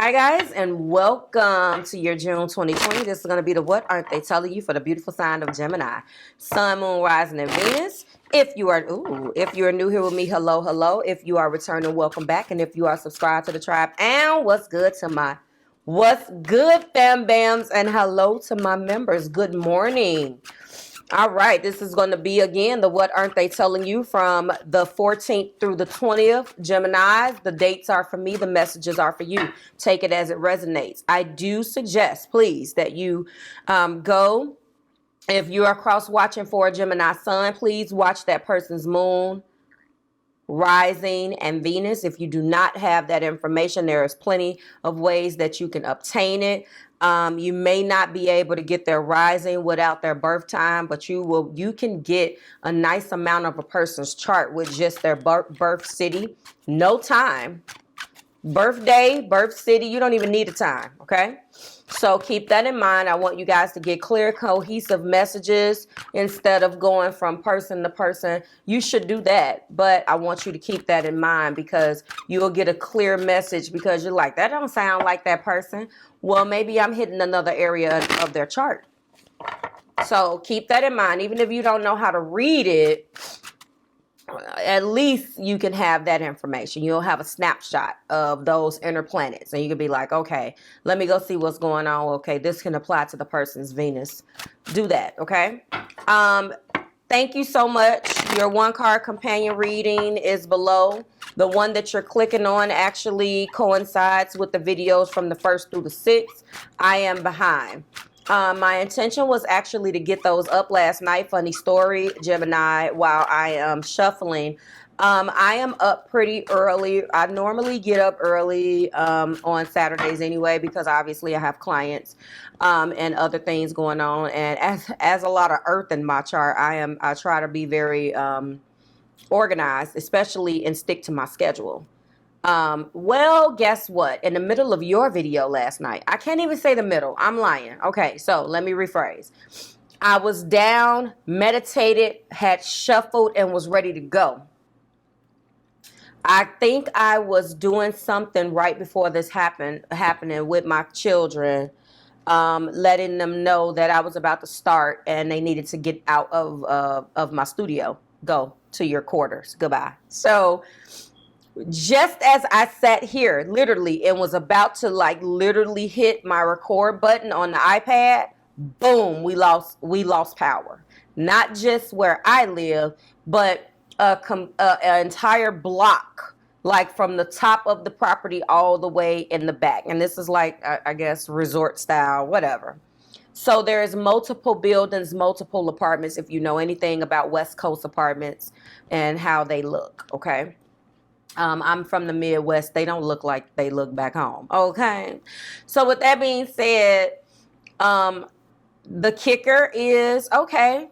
Hi guys, and welcome to your June 2020. This is going to be the What Aren't They Telling You for the beautiful sign of Gemini. Sun, Moon, Rising, and Venus. If you are new here with me, hello, hello. If you are returning, welcome back. And if you are subscribed to the tribe, and what's good fam bams, and hello to my members. Good morning. All right, this is going to be, again, the What Aren't They Telling You from the 14th through the 20th. Geminis, the dates are for me, the messages are for you. Take it as it resonates. I do suggest, please, that you go, if you are cross-watching for a Gemini sun, please watch that person's moon, rising, and Venus. If you do not have that information, there is plenty of ways that you can obtain it. You may not be able to get their rising without their birth time, but you can get a nice amount of a person's chart with just their birth city. No time. Birthday, birth city, you don't even need a time, okay? So keep that in mind. I want you guys to get clear, cohesive messages instead of going from person to person. You should do that, but I want you to keep that in mind because you'll get a clear message because you're like, that don't sound like that person. Well, maybe I'm hitting another area of their chart. So keep that in mind. Even if you don't know how to read it, at least you can have that information. You'll have a snapshot of those inner planets and you can be like, okay, let me go see what's going on. Okay, this can apply to the person's Venus. Do that, okay? Thank you so much. Your one card companion reading is below. The one that you're clicking on actually coincides with the videos from the 1st through the 6th. I am behind. My intention was actually to get those up last night. Funny story, Gemini, while I am shuffling. I am up pretty early. I normally get up early on Saturdays anyway because obviously I have clients and other things going on. And as a lot of earth in my chart, I try to be very organized, especially and stick to my schedule. Well, guess what? In the middle of your video last night, I can't even say the middle. I'm lying. Okay, so let me rephrase. I was down, meditated, had shuffled, and was ready to go. I think I was doing something right before this happening with my children, letting them know that I was about to start and they needed to get out of my studio. Go to your quarters. Goodbye. So just as I sat here, literally, and was about to literally hit my record button on the iPad, boom, we lost power. Not just where I live, but an entire block, like from the top of the property all the way in the back. And this is like, I guess, resort style, whatever. So there is multiple buildings, multiple apartments, if you know anything about West Coast apartments and how they look, okay? I'm from the Midwest. They don't look like they look back home. Okay. So with that being said, the kicker is, okay,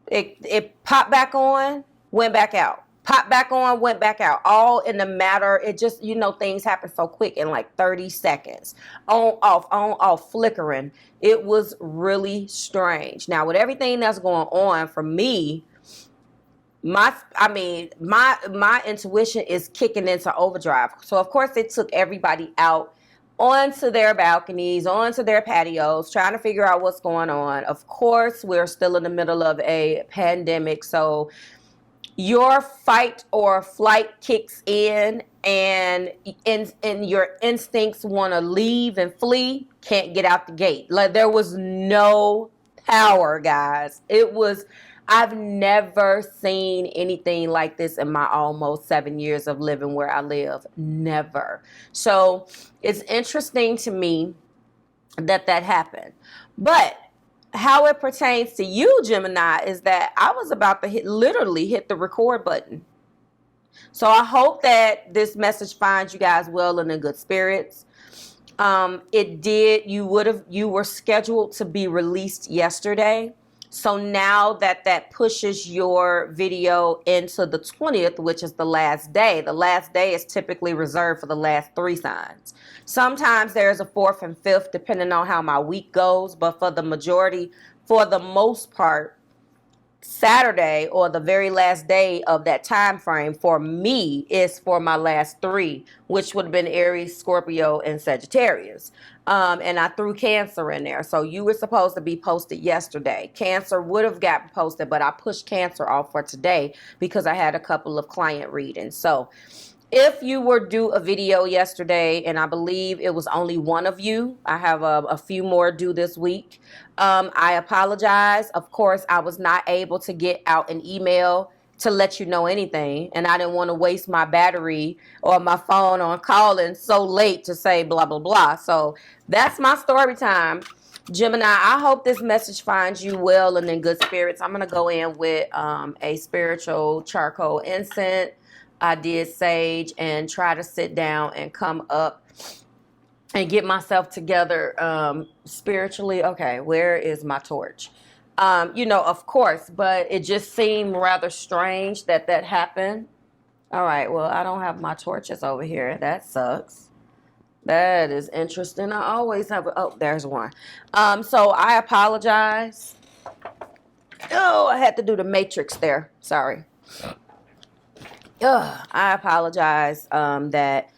it popped back on, went back out. Popped back on, went back out. All in the matter, it just, things happen so quick in like 30 seconds. On, off, flickering. It was really strange. Now with everything that's going on for me, my intuition is kicking into overdrive. So of course it took everybody out onto their balconies, onto their patios, trying to figure out what's going on. Of course, we're still in the middle of a pandemic, so your fight or flight kicks in, and your instincts want to leave and flee, can't get out the gate. Like, there was no power, guys. I've never seen anything like this in my almost 7 years of living where I live. Never. So it's interesting to me that happened. But how it pertains to you, Gemini, is that I was about to literally hit the record button. So I hope that this message finds you guys well and in good spirits. It did. You were scheduled to be released yesterday. So now that pushes your video into the 20th, which is the last day. The last day is typically reserved for the last 3 signs. Sometimes there's a 4th and 5th, depending on how my week goes. But for the most part, Saturday, or the very last day of that time frame for me, is for my last three, which would have been Aries, Scorpio, and Sagittarius. And I threw Cancer in there. So you were supposed to be posted yesterday. Cancer would have gotten posted, but I pushed Cancer off for today because I had a couple of client readings. So if you were due a video yesterday, and I believe it was only one of you, I have a few more due this week. I apologize. Of course, I was not able to get out an email to let you know anything, and I didn't want to waste my battery or my phone on calling so late to say blah, blah, blah. So that's my story time. Gemini, I hope this message finds you well and in good spirits. I'm going to go in with a spiritual charcoal incense. I did sage and try to sit down and come up and get myself together spiritually. Okay, where is my torch? You know, of course, but it just seemed rather strange that that happened. All right, well, I don't have my torches over here. That sucks. That is interesting. I always have, oh, there's one. So I apologize. Oh, I had to do the matrix there. Sorry. I apologize that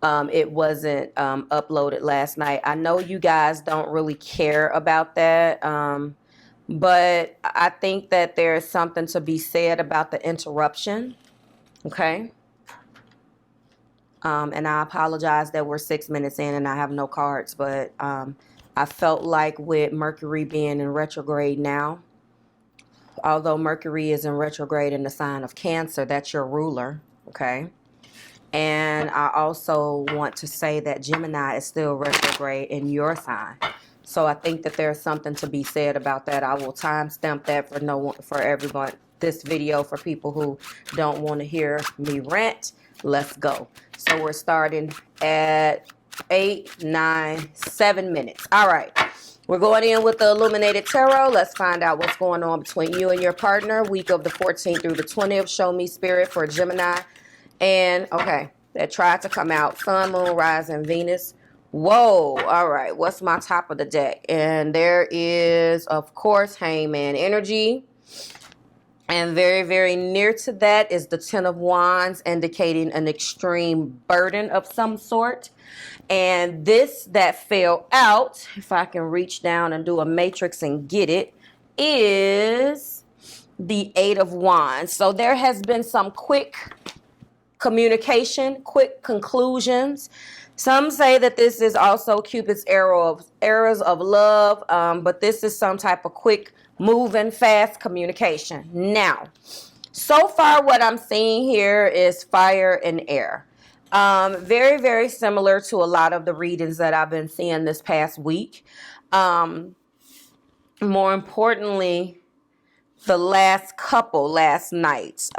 it wasn't uploaded last night. I know you guys don't really care about that, but I think that there's something to be said about the interruption, okay? And I apologize that we're 6 minutes in and I have no cards, but I felt like with Mercury being in retrograde now, although Mercury is in retrograde in the sign of Cancer, that's your ruler, okay? And I also want to say that Gemini is still retrograde in your sign. So I think that there's something to be said about that. I will timestamp that for everyone, this video, for people who don't want to hear me rant. Let's go. So we're starting at 8, 9, 7 minutes. All right. We're going in with the Illuminated Tarot. Let's find out what's going on between you and your partner. Week of the 14th through the 20th. Show me spirit for Gemini. And, okay, that tried to come out. Sun, Moon, Rising, Venus. Whoa. All right. What's my top of the deck? And there is, of course, Hangman energy. And very, very near to that is the Ten of Wands, indicating an extreme burden of some sort. And this that fell out, if I can reach down and do a matrix and get it, is the Eight of Wands. So there has been some quick communication, quick conclusions. Some say that this is also Cupid's arrows of love, but this is some type of quick, moving, fast communication. Now, so far what I'm seeing here is fire and air. Very, very similar to a lot of the readings that I've been seeing this past week. More importantly, the last night.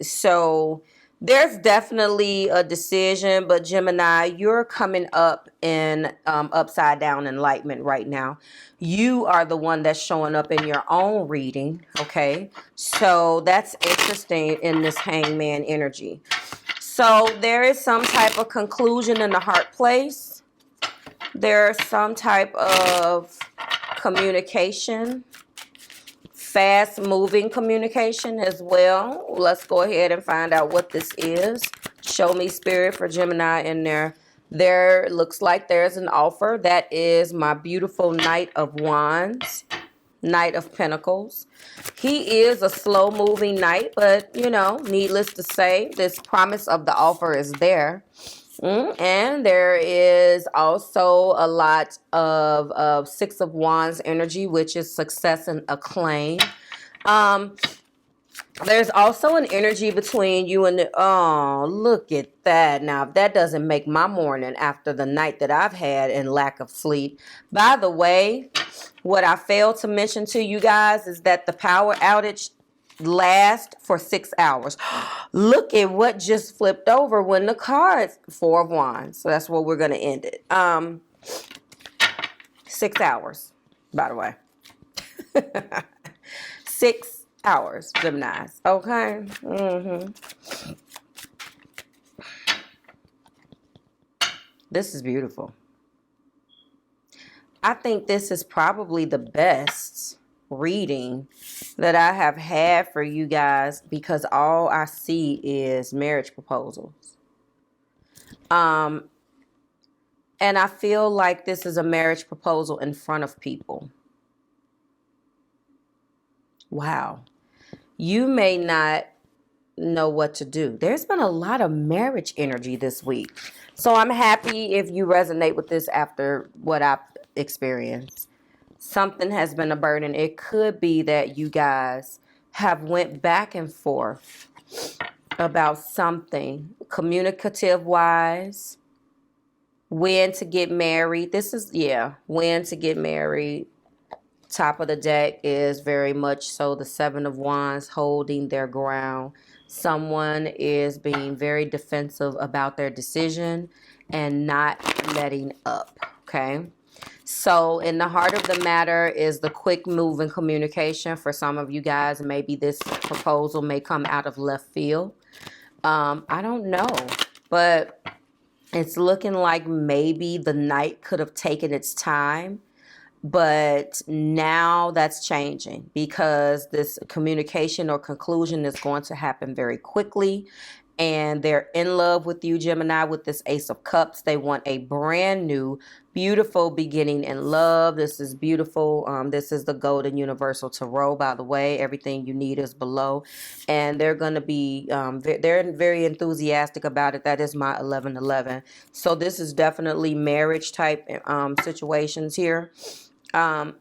So there's definitely a decision, but Gemini, you're coming up in upside down enlightenment right now. You are the one that's showing up in your own reading, okay? So that's interesting in this Hangman energy. So there is some type of conclusion in the heart place. There's some type of communication, fast moving communication as well. Let's go ahead and find out what this is. Show me spirit for Gemini in there. There looks like there's an offer. That is my beautiful Knight of Wands. Knight of Pentacles. He is a slow moving knight, but you know, needless to say, this promise of the offer is there. And there is also a lot of Six of Wands energy, which is success and acclaim. There's also an energy between you and oh, look at that. Now, if that doesn't make my morning after the night that I've had and lack of sleep. By the way, what I failed to mention to you guys is that the power outage lasts for 6 hours. Look at what just flipped over when the cards, Four of Wands. So that's where we're going to end it. 6 hours, by the way. 6 hours, Geminis. Okay. This is beautiful. I think this is probably the best reading that I have had for you guys, because all I see is marriage proposals. And I feel like this is a marriage proposal in front of people. Wow. You may not know what to do. There's been a lot of marriage energy this week. So I'm happy if you resonate with this after what I've experienced. Something has been a burden. It could be that you guys have went back and forth about something communicative wise. When to get married. This is, yeah, when to get married. Top of the deck is very much so the Seven of Wands, holding their ground. Someone is being very defensive about their decision and not letting up, okay? So in the heart of the matter is the quick move in communication. For some of you guys, maybe this proposal may come out of left field. I don't know, but it's looking like maybe the night could have taken its time. But now that's changing, because this communication or conclusion is going to happen very quickly. And they're in love with you, Gemini, with this Ace of Cups. They want a brand new, beautiful beginning in love. This is beautiful. This is the Golden Universal Tarot, by the way. Everything you need is below. And they're going to be, they're very enthusiastic about it. That is my 1111. So this is definitely marriage type situations here.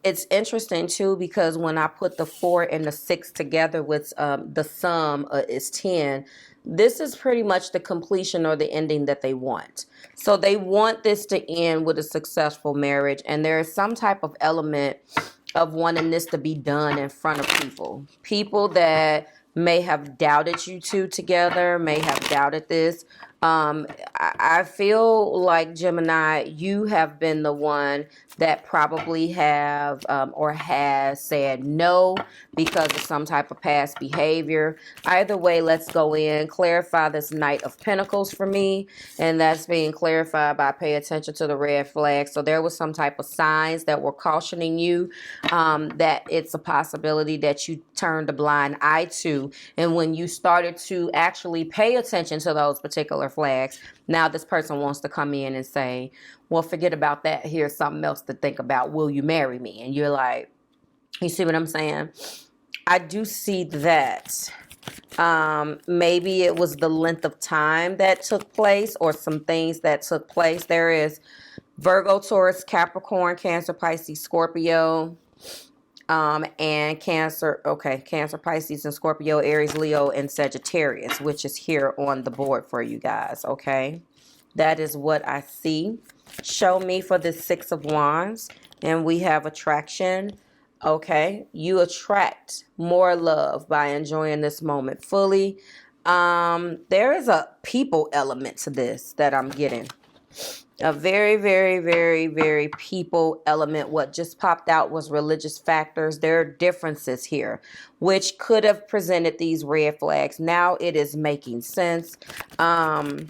It's interesting too, because when I put the 4 and the 6 together with the sum is 10, this is pretty much the completion or the ending that they want. So they want this to end with a successful marriage, and there is some type of element of wanting this to be done in front of people. People that may have doubted you two together, may have doubted this. I feel like, Gemini, you have been the one that probably have or has said no because of some type of past behavior. Either way, let's go in, clarify this Knight of Pentacles for me, and that's being clarified by pay attention to the red flag. So there was some type of signs that were cautioning you that it's a possibility that you turned a blind eye to, and when you started to actually pay attention to those particular flags, now this person wants to come in and say, well, forget about that. Here's something else to think about. Will you marry me? And you're like, you see what I'm saying? I do see that. Maybe it was the length of time that took place, or some things that took place. There is Virgo, Taurus, Capricorn, Cancer, Pisces, Scorpio, and Cancer. Okay, Cancer, Pisces, and Scorpio, Aries, Leo, and Sagittarius, which is here on the board for you guys. Okay, that is what I see. Show me for the 6 of Wands, and we have attraction. Okay, you attract more love by enjoying this moment fully. There is a people element to this that I'm getting. A very, very, very, very people element. What just popped out was religious factors. There are differences here, which could have presented these red flags. Now it is making sense. I'm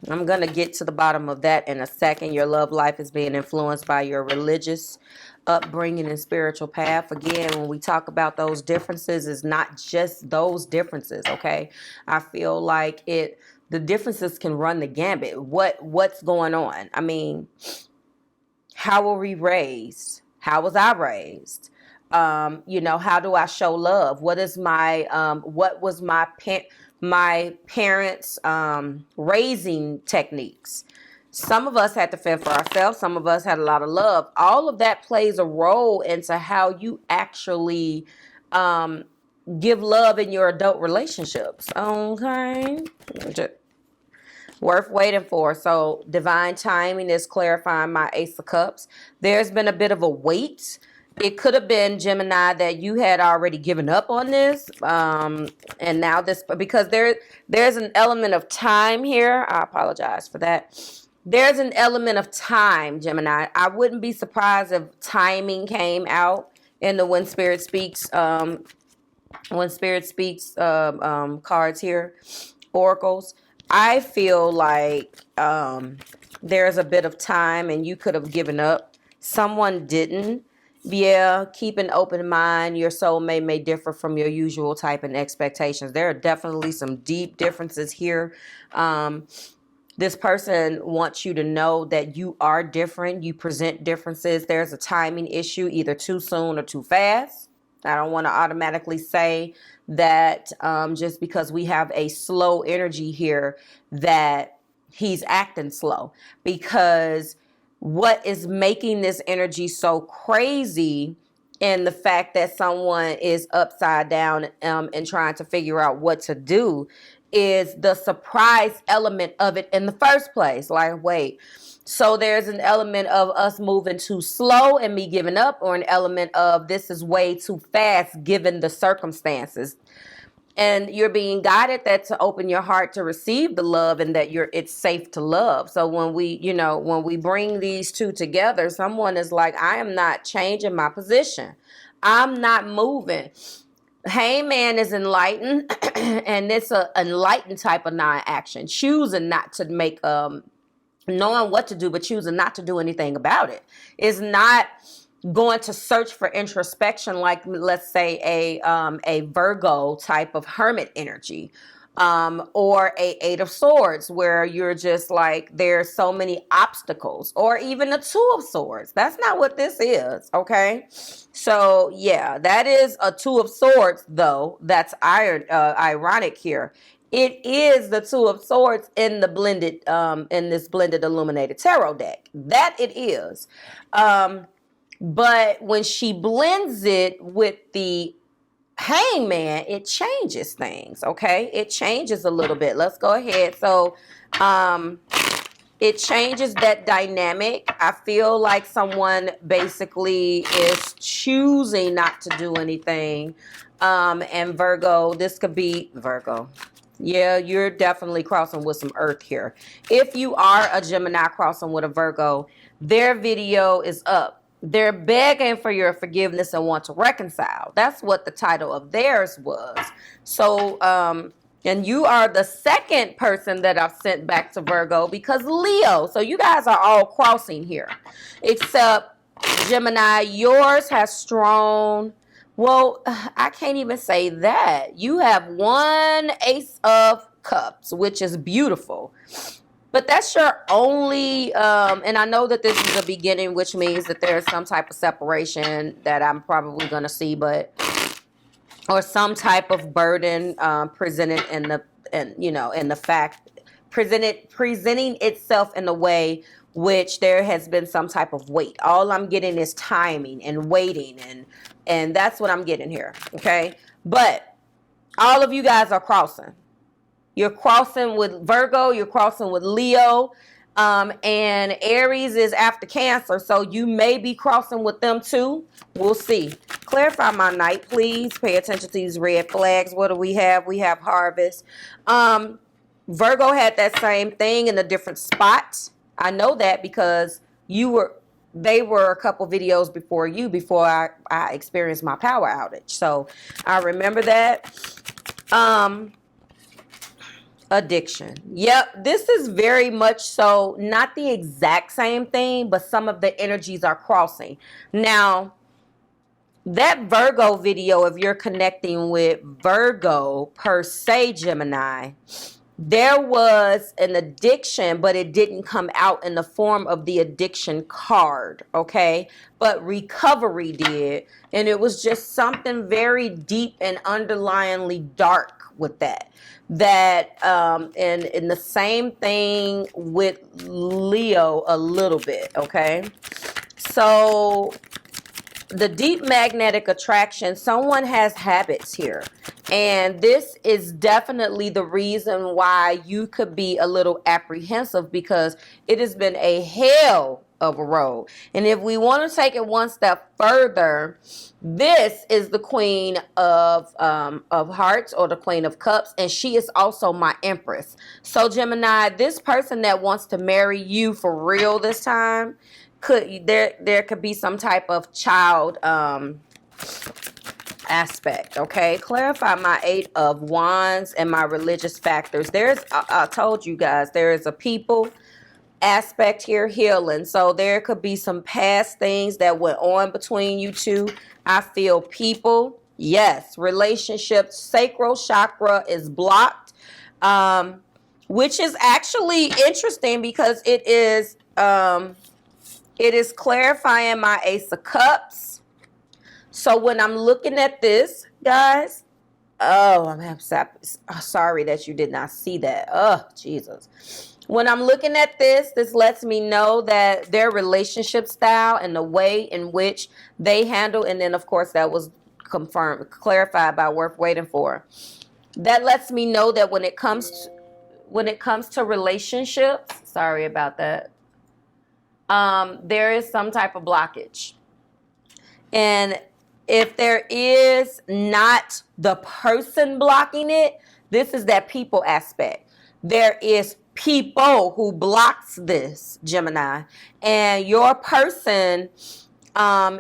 going to get to the bottom of that in a second. Your love life is being influenced by your religious upbringing and spiritual path. Again, when we talk about those differences, it's not just those differences, okay? I feel like the differences can run the gambit. What's going on? I mean, how were we raised? How was I raised? You know, how do I show love? What is what was my parents' raising techniques? Some of us had to fend for ourselves. Some of us had a lot of love. All of that plays a role into how you actually give love in your adult relationships. Okay. Worth waiting for. So divine timing is clarifying my Ace of Cups. There's been a bit of a wait. It could have been, Gemini, that you had already given up on this. And now this, because there's an element of time here. I apologize for that. There's an element of time, Gemini. I wouldn't be surprised if timing came out in the When Spirit Speaks cards here, oracles. I feel like there's a bit of time and you could have given up. Someone didn't. Yeah, keep an open mind. Your soulmate may differ from your usual type and expectations. There are definitely some deep differences here. This person wants you to know that you are different. You present differences. There's a timing issue, either too soon or too fast. I don't want to automatically say that just because we have a slow energy here that he's acting slow, because what is making this energy so crazy and the fact that someone is upside down and trying to figure out what to do is the surprise element of it in the first place. Like, wait, so there's an element of us moving too slow and me giving up, or an element of this is way too fast given the circumstances. And you're being guided that to open your heart to receive the love, and that it's safe to love. So when we bring these two together, someone is like, I am not changing my position. I'm not moving. Hangman is enlightened, and it's an enlightened type of non-action, choosing not to make knowing what to do, but choosing not to do anything about it. It's not going to search for introspection like, let's say, a Virgo type of hermit energy, or a Eight of Swords, where you're just like, there's so many obstacles, or even a Two of Swords. That's not what this is, okay? So yeah, that is a Two of Swords, though. That's ironic here. It is the Two of Swords in the blended, in this blended Illuminated Tarot deck. That it is. But when she blends it with the Hangman, it changes things, okay? It changes a little bit. Let's go ahead. So, it changes that dynamic. I feel like someone basically is choosing not to do anything. And Virgo, this could be Virgo. Yeah, you're definitely crossing with some earth here. If you are a Gemini crossing with a Virgo, their video is up. They're begging for your forgiveness and want to reconcile. That's what the title of theirs was. So, and you are the second person that I've sent back to Virgo, because Leo. So you guys are all crossing here. Except Gemini, yours has strong... Well, I can't even say that. You have one Ace of Cups, which is beautiful. But that's your only, and I know that this is a beginning, which means that there's some type of separation that I'm probably going to see, or some type of burden presented in the fact, presenting itself in a way which there has been some type of weight. All I'm getting is timing and waiting, and that's what I'm getting here, okay? But all of you guys are crossing. You're crossing with Virgo, you're crossing with Leo, and Aries is after Cancer, so you may be crossing with them too. We'll see. Clarify my night, please. Pay attention to these red flags. What do we have? We have Harvest. Virgo had that same thing in a different spot. I know that because they were a couple videos before I experienced my power outage. So I remember that. Addiction. Yep, this is very much so not the exact same thing, but some of the energies are crossing. Now, that Virgo video, if you're connecting with Virgo per se, Gemini, there was an addiction, but it didn't come out in the form of the addiction card, okay? But recovery did, and it was just something very deep and underlyingly dark with that. And the same thing with Leo a little bit, okay? So the deep magnetic attraction, someone has habits here. And this is definitely the reason why you could be a little apprehensive, because it has been a hell of a road. And if we want to take it one step further, this is the Queen of Hearts, or the Queen of Cups, and she is also my Empress. So Gemini, this person that wants to marry you for real this time, there could be some type of child aspect, okay? Clarify my Eight of Wands and my religious factors. I told you guys, there is a people aspect here, healing. So there could be some past things that went on between you two. I feel people. Yes, relationships. Sacral chakra is blocked, which is actually interesting because it is clarifying my Ace of Cups. So when I'm looking at this, guys, oh, I'm sorry that you did not see that. Oh, Jesus. When I'm looking at this, this lets me know that their relationship style and the way in which they handle, and then of course that was clarified by worth waiting for. That lets me know that when it comes to relationships, sorry about that, there is some type of blockage. And if there is not the person blocking it, this is that people aspect. There is people who blocks this, Gemini, and your person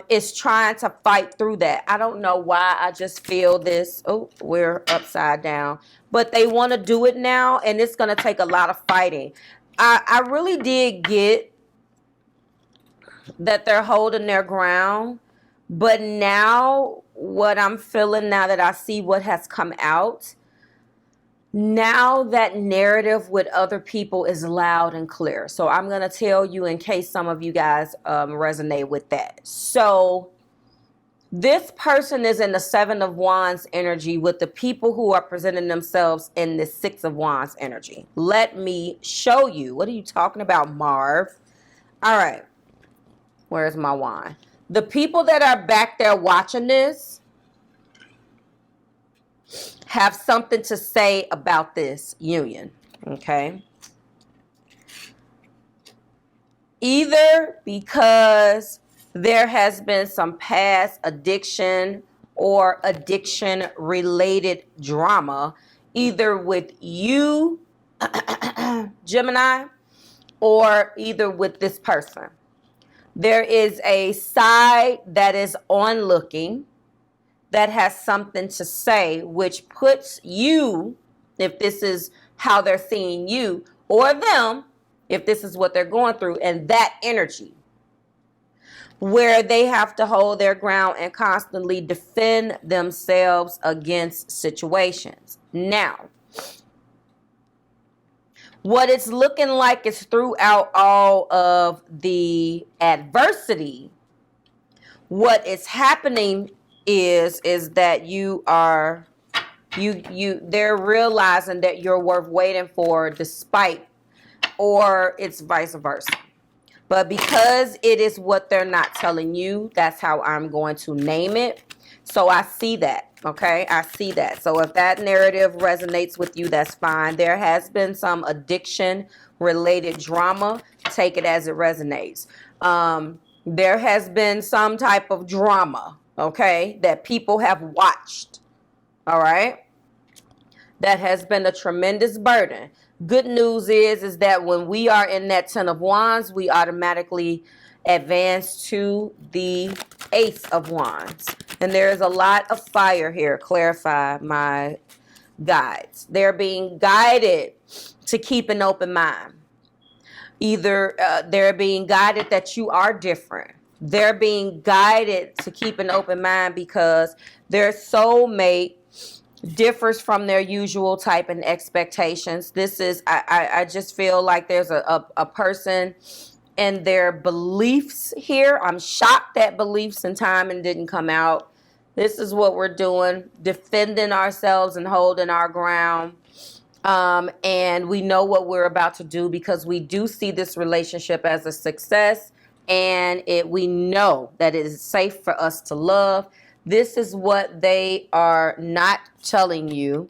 is trying to fight through that. I don't know why, I just feel this. Oh, we're upside down. But they want to do it now, and it's going to take a lot of fighting. I really did get that they're holding their ground. But now, what I'm feeling now that I see what has come out, now that narrative with other people is loud and clear. So I'm going to tell you in case some of you guys resonate with that. So this person is in the Seven of Wands energy with the people who are presenting themselves in the Six of Wands energy. Let me show you. What are you talking about, Marv? All right. Where's my wand? The people that are back there watching this have something to say about this union, okay? Either because there has been some past addiction or addiction-related drama, either with you, Gemini, or either with this person. There is a side that is onlooking that has something to say, which puts you, if this is how they're seeing you, or them, if this is what they're going through, and that energy, where they have to hold their ground and constantly defend themselves against situations. Now, what it's looking like is throughout all of the adversity, what is happening is that they're realizing that you're worth waiting for despite, or it's vice versa. But because it is what they're not telling you, that's how I'm going to name it. So I see that, okay? I see that. So if that narrative resonates with you, that's fine. There has been some addiction-related drama. Take it as it resonates. There has been some type of drama, okay, that people have watched, all right? That has been a tremendous burden. Good news is that when we are in that Ten of Wands, we automatically advance to the Ace of Wands. And there is a lot of fire here. Clarify, my guides. They're being guided to keep an open mind. Either they're being guided that you are different. They're being guided to keep an open mind because their soulmate differs from their usual type and expectations. This is, I just feel like there's a person and their beliefs here. I'm shocked that beliefs and timing didn't come out. This is what we're doing, defending ourselves and holding our ground. And we know what we're about to do because we do see this relationship as a success, and we know that it is safe for us to love. This is what they are not telling you.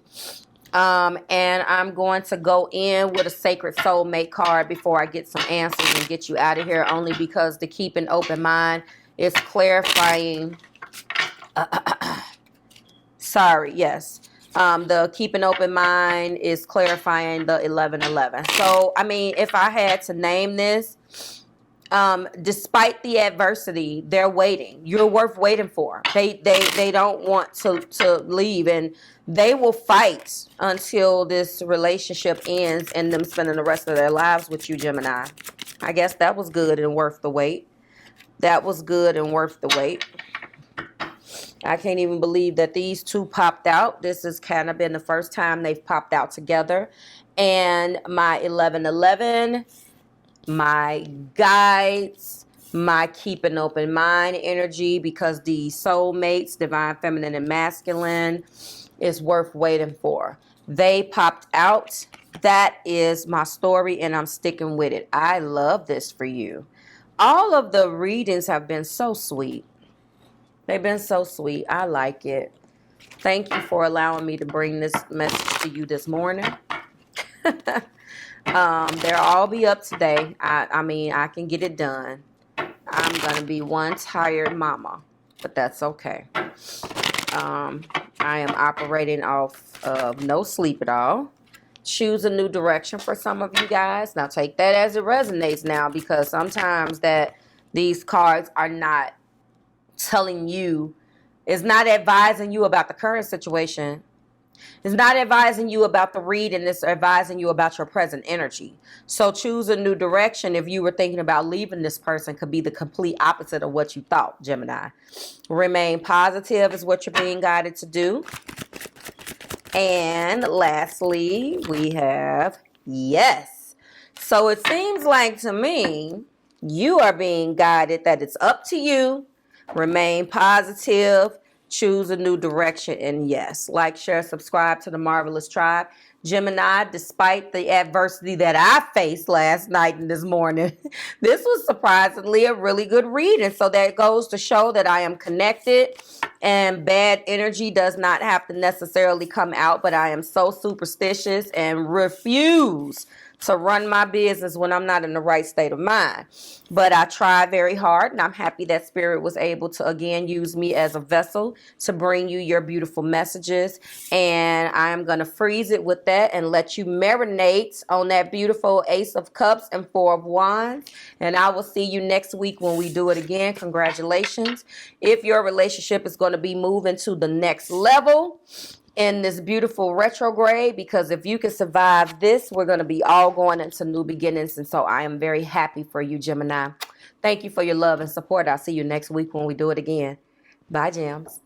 And I'm going to go in with a Sacred Soulmate card before I get some answers and get you out of here, only because the keep an open mind is clarifying. Sorry, yes. The keep an open mind is clarifying the 1111. So, I mean, if I had to name this, Despite the adversity, they're waiting. You're worth waiting for. They don't want to leave, and they will fight until this relationship ends and them spending the rest of their lives with you, Gemini. I guess that was good and worth the wait. That was good and worth the wait. I can't even believe that these two popped out. This has kind of been the first time they've popped out together. And my 1111, my guides, my keep an open mind energy, because the soulmates, divine feminine and masculine, is worth waiting for. They popped out. That is my story, and I'm sticking with it. I love this for you. All of the readings have been so sweet. They've been so sweet. I like it. Thank you for allowing me to bring this message to you this morning. They'll all be up today. I mean, I can get it done. I'm going to be one tired mama, but that's okay. I am operating off of no sleep at all. Choose a new direction for some of you guys. Now take that as it resonates now, because sometimes that these cards are not telling you, it's not advising you about the current situation. It's not advising you about the read, and it's advising you about your present energy. So choose a new direction. If you were thinking about leaving this person, could be the complete opposite of what you thought, Gemini. Remain positive is what you're being guided to do. And lastly, we have yes. So it seems like to me, you are being guided that it's up to you. Remain positive. Choose a new direction, and yes, like, share, subscribe to the Marvelous Tribe. Gemini, despite the adversity that I faced last night and this morning, this was surprisingly a really good reading. So that goes to show that I am connected, and bad energy does not have to necessarily come out, but I am so superstitious and refuse to run my business when I'm not in the right state of mind. But I try very hard, and I'm happy that Spirit was able to again use me as a vessel to bring you your beautiful messages. And I am going to freeze it with that and let you marinate on that beautiful Ace of Cups and Four of Wands. And I will see you next week when we do it again. Congratulations. If your relationship is going to be moving to the next level in this beautiful retrograde, because if you can survive this, we're going to be all going into new beginnings. And so I am very happy for you, Gemini. Thank you for your love and support. I'll see you next week when we do it again. Bye, Gems.